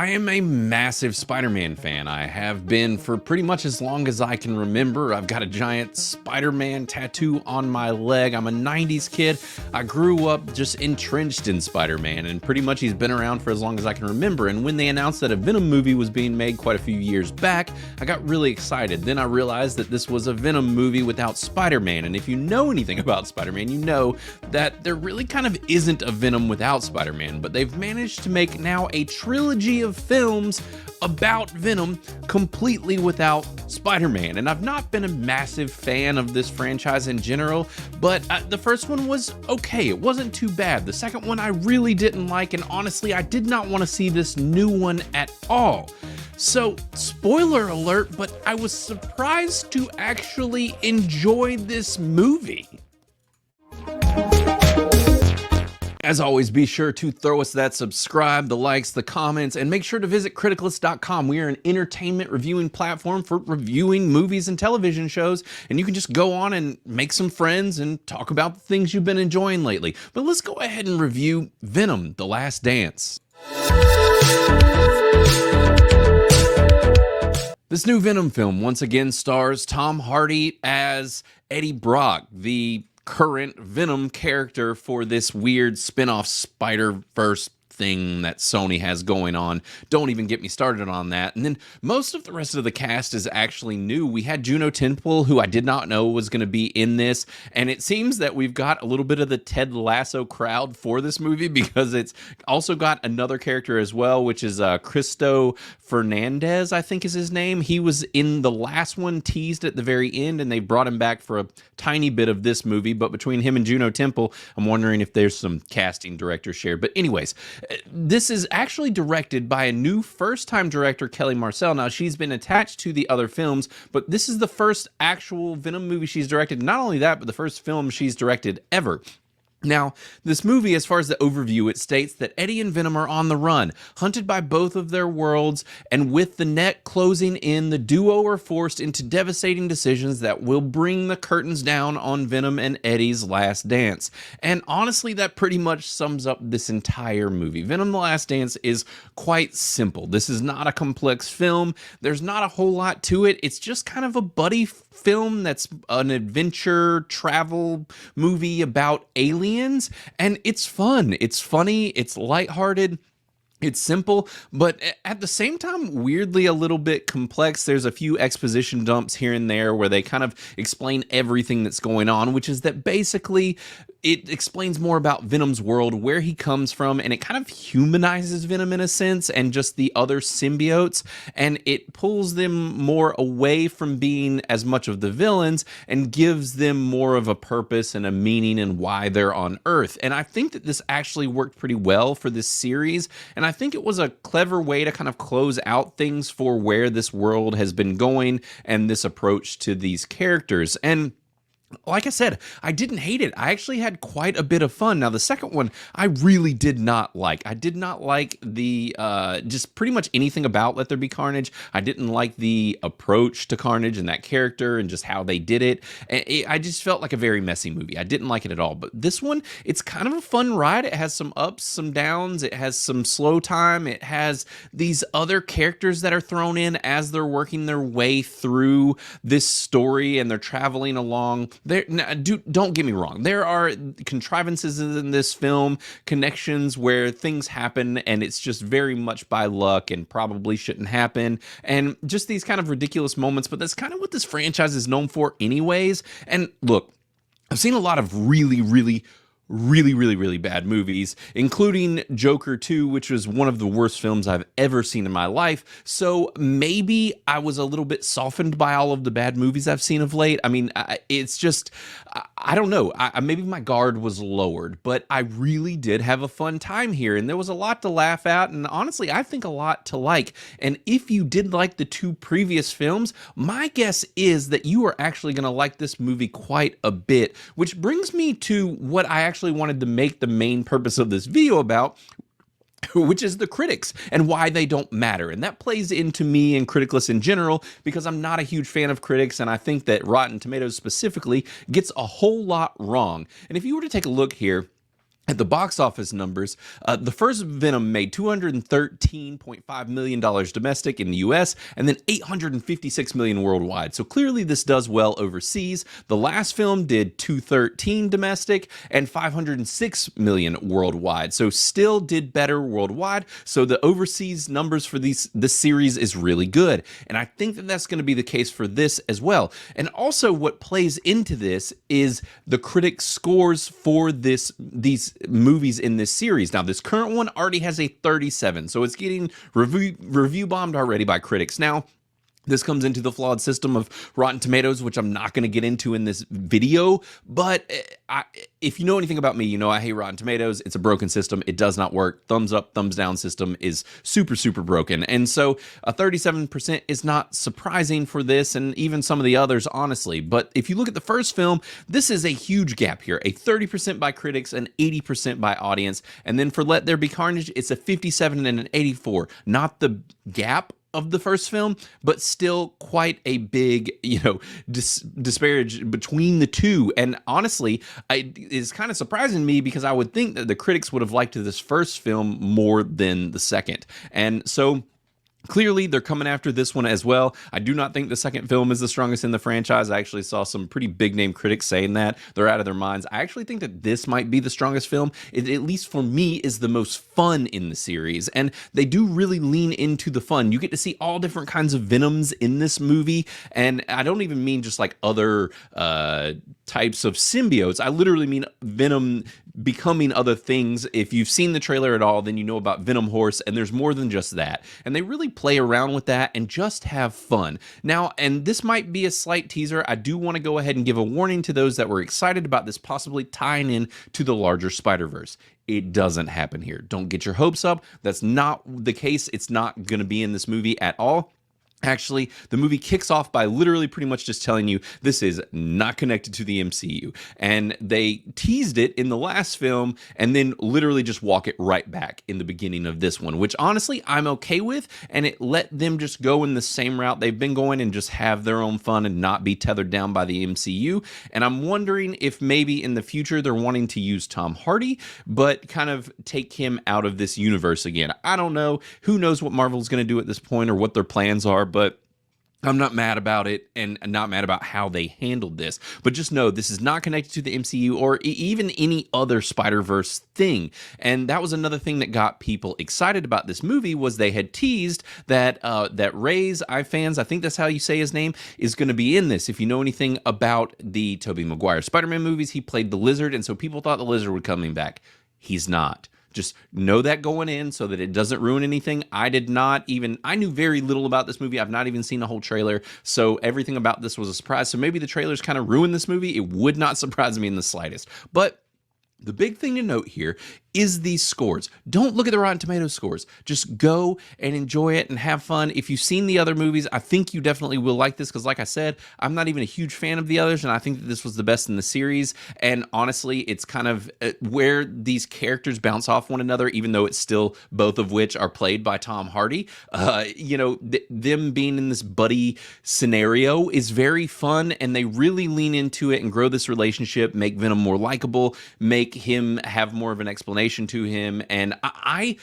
I am a massive Spider-Man fan. I have been for pretty much as long as I can remember. I've got a giant Spider-Man tattoo on my leg. I'm a 90s kid. I grew up just entrenched in Spider-Man, and pretty much he's been around for as long as I can remember. And when they announced that a Venom movie was being made quite a few years back, I got really excited. Then I realized that this was a Venom movie without Spider-Man. And if you know anything about Spider-Man, you know that there really kind of isn't a Venom without Spider-Man, but they've managed to make now a trilogy of films about Venom completely without Spider-Man. And I've not been a massive fan of this franchise in general, but the first one was okay. It wasn't too bad. The second one I really didn't like, and honestly, I did not want to see this new one at all. So, spoiler alert, but I was surprised to actually enjoy this movie. As always, be sure to throw us that subscribe, the likes, the comments, and make sure to visit Criticless.com. We are an entertainment reviewing platform for reviewing movies and television shows, and you can just go on and make some friends and talk about the things you've been enjoying lately. But let's go ahead and review Venom: The Last Dance. This new Venom film once again stars Tom Hardy as Eddie Brock, the current Venom character for this weird spin-off Spider-Verse thing that Sony has going on. Don't even get me started on that. And then most of the rest of the cast is actually new. We had Juno Temple, who I did not know was going to be in this, and it seems that we've got a little bit of the Ted Lasso crowd for this movie because it's also got another character as well, which is Cristo Fernandez, I think is his name. He was in the last one, teased at the very end, and they brought him back for a tiny bit of this movie. But between him and Juno Temple, I'm wondering if there's some casting director share. But anyways, this is actually directed by a new first-time director, Kelly Marcel. Now, she's been attached to the other films, but this is the first actual Venom movie she's directed. Not only that, but the first film she's directed ever. Now, this movie, as far as the overview, it states that Eddie and Venom are on the run, hunted by both of their worlds, and with the net closing in, the duo are forced into devastating decisions that will bring the curtains down on Venom and Eddie's last dance. And honestly, that pretty much sums up this entire movie. Venom: The Last Dance is quite simple. This is not a complex film. There's not a whole lot to it. It's just kind of a buddy film that's an adventure travel movie about aliens, and it's fun, it's funny, it's lighthearted. It's simple, but at the same time, weirdly a little bit complex. There's a few exposition dumps here and there where they kind of explain everything that's going on, which is that basically it explains more about Venom's world, where he comes from, and it kind of humanizes Venom in a sense and just the other symbiotes, and it pulls them more away from being as much of the villains and gives them more of a purpose and a meaning and why they're on Earth. And I think that this actually worked pretty well for this series, and I think it was a clever way to kind of close out things for where this world has been going and this approach to these characters. And like I said, I didn't hate it. I actually had quite a bit of fun. Now, the second one, I really did not like. I did not like the, just pretty much anything about Let There Be Carnage. I didn't like the approach to Carnage and that character and just how they did it. I just felt like a very messy movie. I didn't like it at all. But this one, it's kind of a fun ride. It has some ups, some downs. It has some slow time. It has these other characters that are thrown in as they're working their way through this story and they're traveling along. Don't get me wrong. There are contrivances in this film, connections where things happen, and it's just very much by luck and probably shouldn't happen, and just these kind of ridiculous moments, but that's kind of what this franchise is known for anyways. And look, I've seen a lot of really bad movies, including Joker 2, which was one of the worst films I've ever seen in my life. So maybe I was a little bit softened by all of the bad movies I've seen of late. I mean, it's just, I don't know. Maybe my guard was lowered, but I really did have a fun time here. And there was a lot to laugh at. And honestly, I think a lot to like. And if you did like the two previous films, my guess is that you are actually going to like this movie quite a bit, which brings me to what I actually wanted to make the main purpose of this video about, which is the critics and why they don't matter. And that plays into me and Criticless in general, because I'm not a huge fan of critics, and I think that Rotten Tomatoes specifically gets a whole lot wrong. And if you were to take a look here, at the box office numbers, the first Venom made $213.5 million domestic in the US and then $856 million worldwide. So clearly this does well overseas. The last film did 213 domestic and 506 million worldwide. So still did better worldwide. So the overseas numbers for this series is really good. And I think that that's going to be the case for this as well. And also what plays into this is the critic scores for these movies in this series. Now, this current one already has a 37, so it's getting review bombed already by critics. Now, this comes into the flawed system of Rotten Tomatoes, which I'm not going to get into in this video, but if you know anything about me, you know I hate Rotten Tomatoes. It's a broken system. It does not work. Thumbs up, thumbs down system is super, super broken. And so a 37% is not surprising for this and even some of the others, honestly. But if you look at the first film, this is a huge gap here, a 30% by critics and 80% by audience. And then for Let There Be Carnage, it's a 57 and an 84, not the gap of the first film, but still quite a big, disparage between the two. And honestly, it's kind of surprising to me because I would think that the critics would have liked this first film more than the second. And so clearly, they're coming after this one as well. I do not think the second film is the strongest in the franchise. I actually saw some pretty big-name critics saying that. They're out of their minds. I actually think that this might be the strongest film. It, at least for me, is the most fun in the series. And they do really lean into the fun. You get to see all different kinds of Venoms in this movie. And I don't even mean just like other types of symbiotes. I literally mean Venom becoming other things. If you've seen the trailer at all, then you know about Venom Horse, and there's more than just that. And they really play around with that and just have fun. Now, and this might be a slight teaser, I do want to go ahead and give a warning to those that were excited about this possibly tying in to the larger Spider-Verse. It doesn't happen here. Don't get your hopes up. That's not the case. It's not going to be in this movie at all. Actually, the movie kicks off by literally pretty much just telling you this is not connected to the MCU. And they teased it in the last film and then literally just walk it right back in the beginning of this one, which honestly I'm okay with. And it let them just go in the same route they've been going and just have their own fun and not be tethered down by the MCU. And I'm wondering if maybe in the future they're wanting to use Tom Hardy, but kind of take him out of this universe again. I don't know. Who knows what Marvel's going to do at this point or what their plans are, but I'm not mad about it and not mad about how they handled this. But just know this is not connected to the MCU or even any other Spider-Verse thing. And that was another thing that got people excited about this movie was they had teased that Reyes Ifans, I think that's how you say his name, is going to be in this. If you know anything about the Tobey Maguire Spider-Man movies, he played the Lizard, and so people thought the Lizard would coming back. He's not. Just know that going in so that it doesn't ruin anything. I knew very little about this movie. I've not even seen a whole trailer. So everything about this was a surprise. So maybe the trailers kind of ruined this movie. It would not surprise me in the slightest. But the big thing to note here is these scores. Don't look at the Rotten Tomatoes scores. Just go and enjoy it and have fun. If you've seen the other movies, I think you definitely will like this because like I said, I'm not even a huge fan of the others and I think that this was the best in the series. And honestly, it's kind of where these characters bounce off one another, even though it's still both of which are played by Tom Hardy. Them being in this buddy scenario is very fun and they really lean into it and grow this relationship, make Venom more likable, make him have more of an explanation to him, and I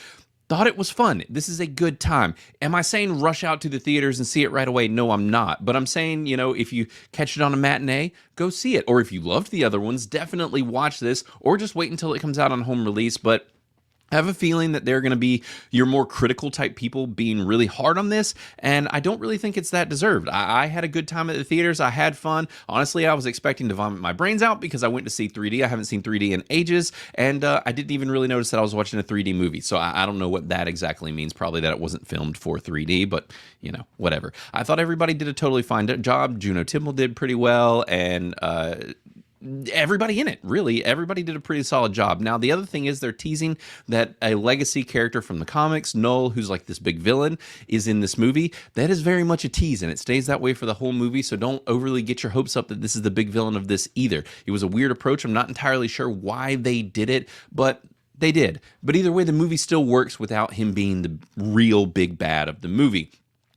thought it was fun. This is a good time. Am I saying rush out to the theaters and see it right away? No, I'm not. But I'm saying, if you catch it on a matinee, go see it. Or if you loved the other ones, definitely watch this, or just wait until it comes out on home release. But I have a feeling that they're going to be your more critical type people being really hard on this, and I don't really think it's that deserved. I had a good time at the theaters. I had fun. Honestly, I was expecting to vomit my brains out because I went to see 3D. I haven't seen 3D in ages, and I didn't even really notice that I was watching a 3D movie, so I don't know what that exactly means. Probably that it wasn't filmed for 3D, but, whatever. I thought everybody did a totally fine job. Juno Temple did pretty well, and everybody in it, really, everybody did a pretty solid job. Now, the other thing is they're teasing that a legacy character from the comics, Null, who's like this big villain, is in this movie. That is very much a tease, and it stays that way for the whole movie, so don't overly get your hopes up that this is the big villain of this either. It was a weird approach. I'm not entirely sure why they did it, but they did. But either way, the movie still works without him being the real big bad of the movie.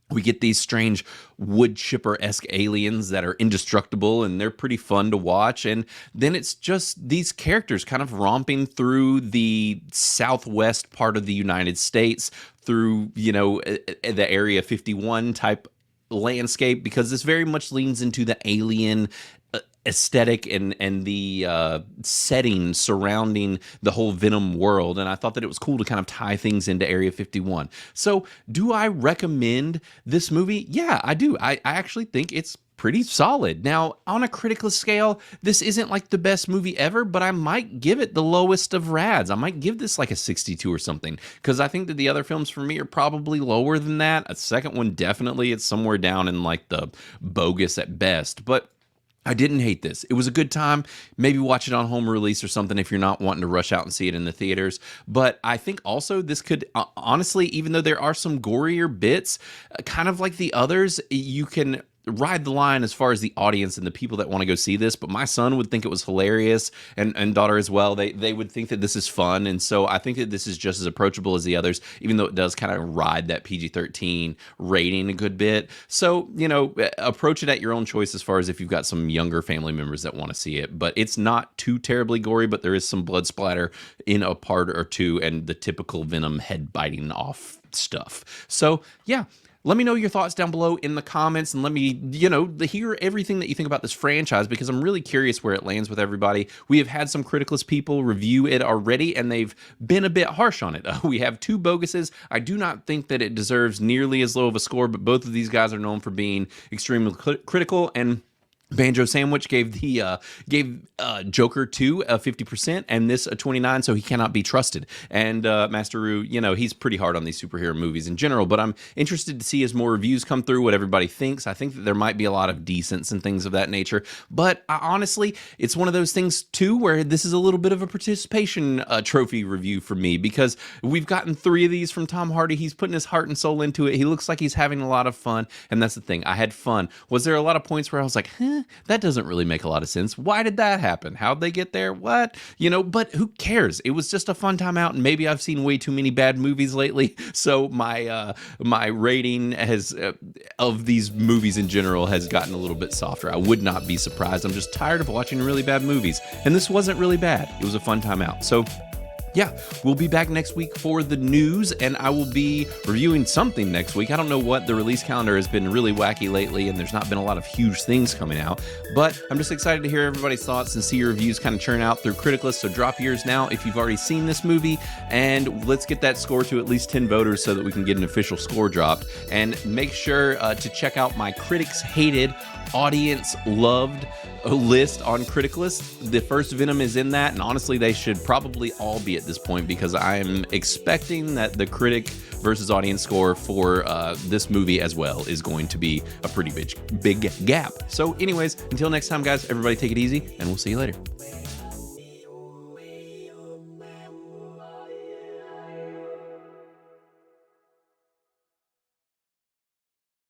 We get these strange wood chipper-esque aliens that are indestructible, and they're pretty fun to watch. And then it's just these characters kind of romping through the southwest part of the United States, through, the Area 51 type landscape, because this very much leans into the alien aesthetic and the setting surrounding the whole Venom world, and I thought that it was cool to kind of tie things into Area 51. So, do I recommend this movie? Yeah, I do. I actually think it's pretty solid. Now, on a Criticless scale, this isn't like the best movie ever, but I might give it the lowest of rads. I might give this like a 62 or something, because I think that the other films for me are probably lower than that. A second one, definitely, it's somewhere down in like the bogus at best, but I didn't hate this. It was a good time. Maybe watch it on home release or something if you're not wanting to rush out and see it in the theaters. But I think also this could, honestly, even though there are some gorier bits, kind of like the others, you can ride the line as far as the audience and the people that want to go see this. But my son would think it was hilarious, and daughter as well. They would think that this is fun, and so I think that this is just as approachable as the others, even though it does kind of ride that PG-13 rating a good bit. So, approach it at your own choice as far as if you've got some younger family members that want to see it. But it's not too terribly gory, but there is some blood splatter in a part or two, and the typical Venom head biting off stuff. So, yeah. Let me know your thoughts down below in the comments, and let me, hear everything that you think about this franchise, because I'm really curious where it lands with everybody. We have had some Criticless people review it already, and they've been a bit harsh on it. We have two boguses. I do not think that it deserves nearly as low of a score, but both of these guys are known for being extremely critical, and Banjo Sandwich gave Joker 2 a 50% and this a 29, so he cannot be trusted. And Master Roo, he's pretty hard on these superhero movies in general, but I'm interested to see as more reviews come through what everybody thinks. I think that there might be a lot of decents and things of that nature, but honestly, it's one of those things too where this is a little bit of a participation trophy review for me, because we've gotten 3 of these from Tom Hardy. He's putting his heart and soul into it. He looks like he's having a lot of fun, and that's the thing. I had fun. Was there a lot of points where I was like, that doesn't really make a lot of sense. Why did that happen? How'd they get there? What? But who cares? It was just a fun time out, and maybe I've seen way too many bad movies lately, so my rating of these movies in general has gotten a little bit softer. I would not be surprised. I'm just tired of watching really bad movies, and this wasn't really bad. It was a fun time out. So yeah, we'll be back next week for the news, and I will be reviewing something next week. I don't know what. The release calendar has been really wacky lately, and there's not been a lot of huge things coming out, but I'm just excited to hear everybody's thoughts and see your reviews kind of churn out through Criticless. So drop yours now if you've already seen this movie, and let's get that score to at least 10 voters so that we can get an official score dropped. And make sure to check out my critics hated, audience loved list on Criticless. The first Venom is in that, and honestly, they should probably all be at this point, because I am expecting that the critic versus audience score for this movie as well is going to be a pretty big gap. So anyways, until next time, guys, everybody take it easy, and we'll see you later.